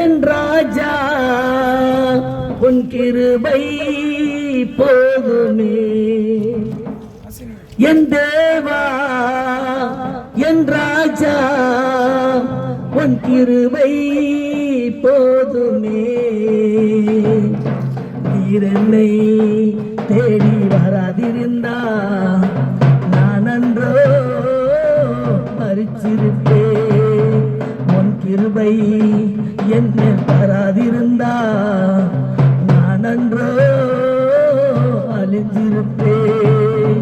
என் ராஜா உன் கிருபை போதுமே என் தேவா என் ராஜா உன் கிருபை போதுமே நீர் என்னை தேடி வராதிருந்தா நான் அன்றோ மரிச்சிருப்பேன் உன் கிருபை என்னை தராதிருந்தா நான் அன்றோ அழிஞ்சிருப்பேன்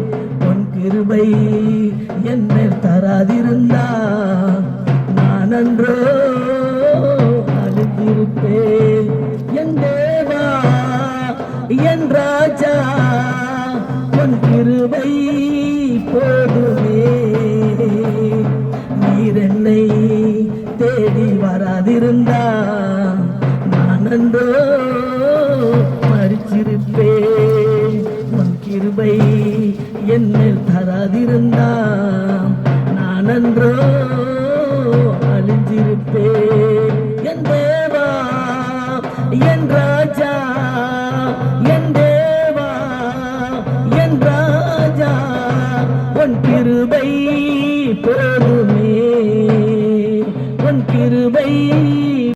உன் கிருபை என்னை தராதிருந்தா நான் அன்றோ அழிஞ்சிருப்பேன் என் தேவா என் ராஜா உன் கிருபை போதுமே நீர் என்னை தேடி வராதிருந்தா நான் அன்றோ மரிச்சிருப்பேன் உன் கிருபை என்னில் தராதிருந்தா நான் அன்றோ அழிஞ்சிருப்பேன்